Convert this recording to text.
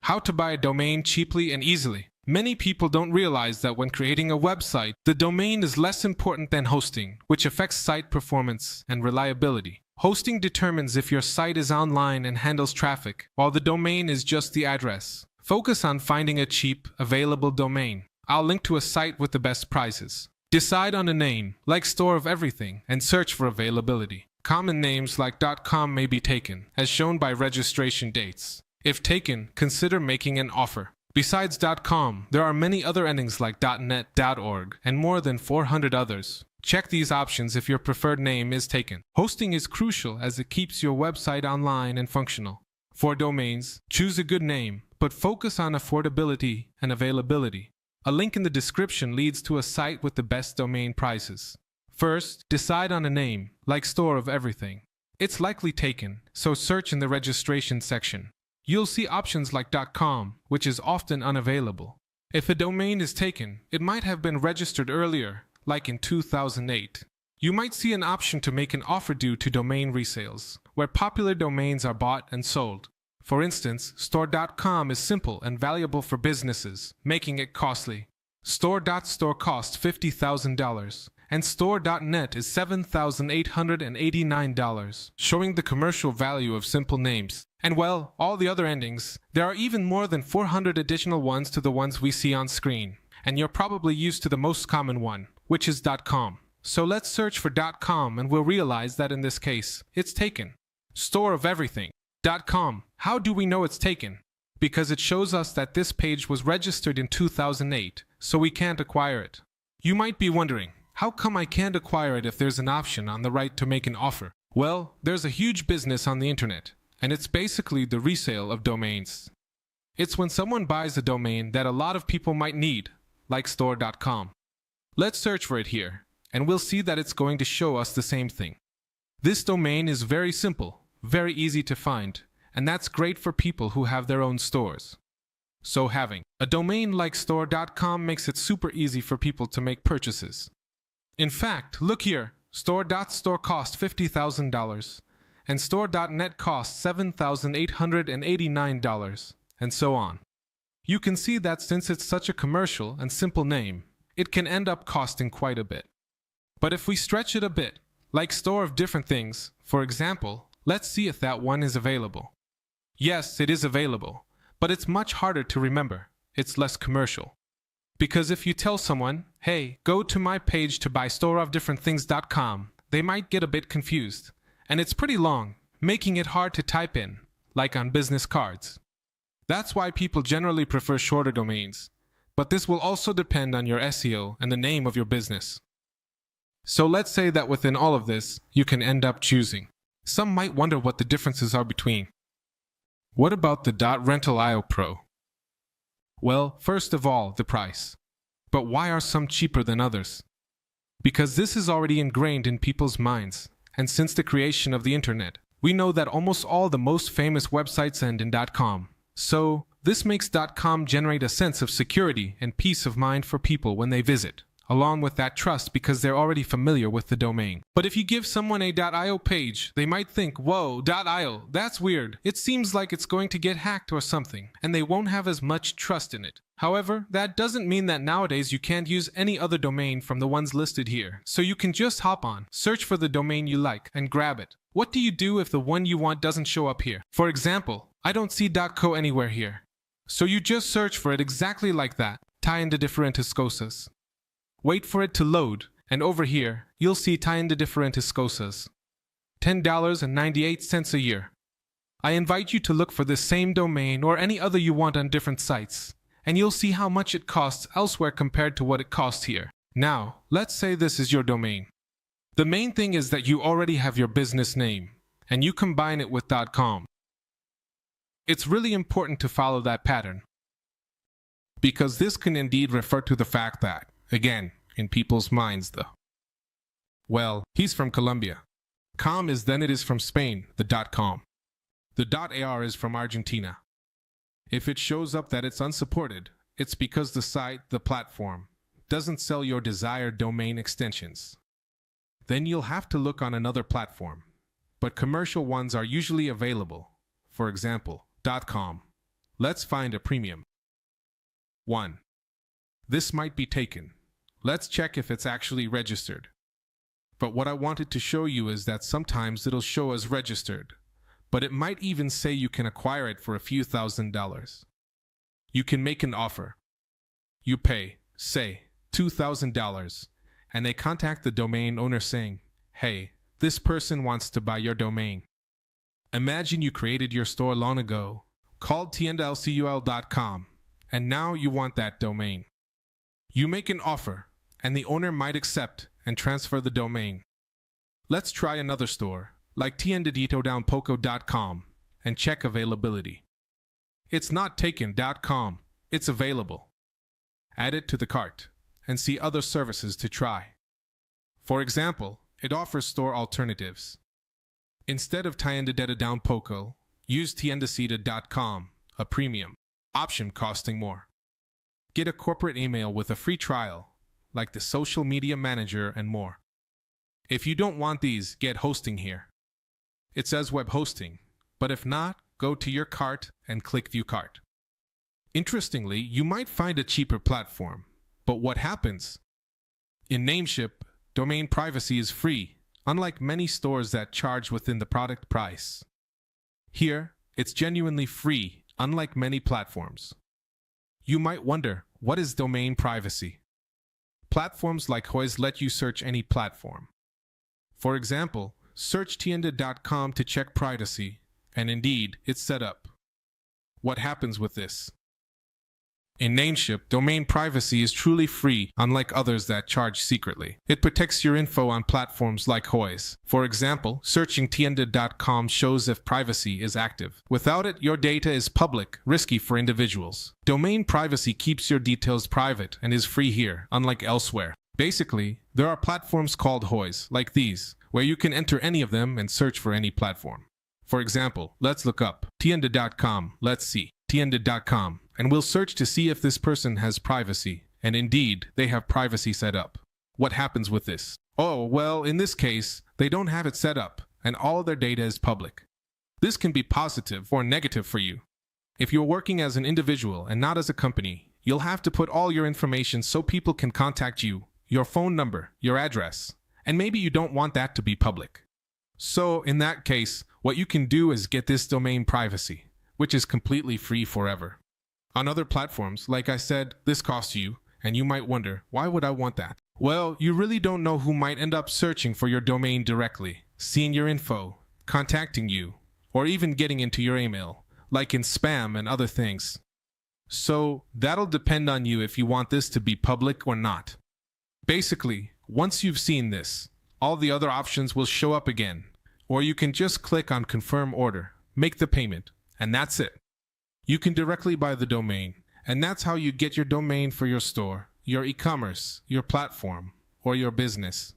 How to buy a domain cheaply and easily. Many people don't realize that when creating a website, the domain is less important than hosting, which affects site performance and reliability. Hosting determines if your site is online and handles traffic, while the domain is just the address. Focus on finding a cheap, available domain. I'll link to a site with the best prices. Decide on a name, like Store of Everything, and search for availability. Common names like .com may be taken, as shown by registration dates. If taken, consider making an offer. Besides .com, there are many other endings like .net, .org, and more than 400 others. Check these options if your preferred name is taken. Hosting is crucial as it keeps your website online and functional. For domains, choose a good name, but focus on affordability and availability. A link in the description leads to a site with the best domain prices. First, decide on a name, like Store of Everything. It's likely taken, so search in the registration section. You'll see options like .com, which is often unavailable. If a domain is taken, it might have been registered earlier, like in 2008. You might see an option to make an offer due to domain resales, where popular domains are bought and sold. For instance, Store.com is simple and valuable for businesses, making it costly. Store.store costs $50,000, and Store.net is $7,889, showing the commercial value of simple names. And well, all the other endings. There are even more than 400 additional ones to the ones we see on screen, and you're probably used to the most common one, which is .com. So let's search for .com and we'll realize that in this case, it's taken. Store of Everything. .com. How do we know it's taken? Because it shows us that this page was registered in 2008, so we can't acquire it. You might be wondering, how come I can't acquire it if there's an option on the right to make an offer? Well, there's a huge business on the internet, and it's basically the resale of domains. It's when someone buys a domain that a lot of people might need, like Store.com. Let's search for it here, and we'll see that it's going to show us the same thing. This domain is very simple, very easy to find, and that's great for people who have their own stores. So having a domain like Store.com makes it super easy for people to make purchases. In fact, look here, Store.store costs $50,000, and Store.net costs $7,889, and so on. You can see that since it's such a commercial and simple name, it can end up costing quite a bit. But if we stretch it a bit, like Store of Different Things, for example, let's see if that one is available. Yes, it is available, but it's much harder to remember. It's less commercial. Because if you tell someone, hey, go to my page to buy storeofdifferentthings.com, they might get a bit confused. And it's pretty long, making it hard to type in, like on business cards. That's why people generally prefer shorter domains. But this will also depend on your SEO and the name of your business. So let's say that within all of this, you can end up choosing. Some might wonder what the differences are between. What about the .rental.io Pro? Well, first of all, the price. But why are some cheaper than others? Because this is already ingrained in people's minds. And since the creation of the internet, we know that almost all the most famous websites end in .com. So, this makes .com generate a sense of security and peace of mind for people when they visit, along with that trust because they're already familiar with the domain. But if you give someone a .io page, they might think, whoa, .io, that's weird. It seems like it's going to get hacked or something, and they won't have as much trust in it. However, that doesn't mean that nowadays you can't use any other domain from the ones listed here. So you can just hop on, search for the domain you like, and grab it. What do you do if the one you want doesn't show up here? For example, I don't see .co anywhere here. So you just search for it exactly like that, Tienda Diferentes Cosas. Wait for it to load, and over here, you'll see Tienda Diferentes Cosas. $10.98 a year. I invite you to look for this same domain or any other you want on different sites, and you'll see how much it costs elsewhere compared to what it costs here. Now, let's say this is your domain. The main thing is that you already have your business name, and you combine it with .com. It's really important to follow that pattern, because this can indeed refer to the fact that, again, in people's minds though, well, he's from Colombia. Com is then it is from Spain, the .com. The .ar is from Argentina. If it shows up that it's unsupported, it's because the site, the platform, doesn't sell your desired domain extensions. Then you'll have to look on another platform, but commercial ones are usually available. For example, .com, Let's find a premium. 1. This might be taken. Let's check if it's actually registered. But what I wanted to show you is that sometimes it'll show as registered, but it might even say you can acquire it for a few $1,000s. You can make an offer. You pay, say, $2,000, and they contact the domain owner saying, "Hey, this person wants to buy your domain." Imagine you created your store long ago, called tiendalcul.com, and now you want that domain. You make an offer, and the owner might accept and transfer the domain. Let's try another store, like tiendaditodownpoco.com, and check availability. It's not taken.com, it's available. Add it to the cart, and see other services to try. For example, it offers store alternatives. Instead of tiendaditodownpoco, use tiendacita.com, a premium option costing more. Get a corporate email with a free trial, like the social media manager and more. If you don't want these, get hosting here. It says web hosting, but if not, go to your cart and click View Cart. Interestingly, you might find a cheaper platform, but what happens? In Namecheap, domain privacy is free, unlike many stores that charge within the product price. Here, it's genuinely free, unlike many platforms. You might wonder, what is domain privacy? Platforms like Hois let you search any platform. For example, search tienda.com to check privacy, and indeed, it's set up. What happens with this? In Namecheap, domain privacy is truly free, unlike others that charge secretly. It protects your info on platforms like Hois. For example, searching tienda.com shows if privacy is active. Without it, your data is public, risky for individuals. Domain privacy keeps your details private and is free here, unlike elsewhere. Basically, there are platforms called Hois, like these, where you can enter any of them and search for any platform. For example, let's look up tienda.com, let's see, tienda.com, and we'll search to see if this person has privacy, and indeed, they have privacy set up. What happens with this? Oh, well, in this case, they don't have it set up, and all their data is public. This can be positive or negative for you. If you're working as an individual and not as a company, you'll have to put all your information so people can contact you, your phone number, your address, and maybe you don't want that to be public. So, in that case, what you can do is get this domain privacy, which is completely free forever. On other platforms, like I said, this costs you, and you might wonder, why would I want that? Well, you really don't know who might end up searching for your domain directly, seeing your info, contacting you, or even getting into your email, like in spam and other things. So, that'll depend on you if you want this to be public or not. Basically, once you've seen this, all the other options will show up again, or you can just click on Confirm Order, make the payment, and that's it. You can directly buy the domain, and that's how you get your domain for your store, your e-commerce, your platform, or your business.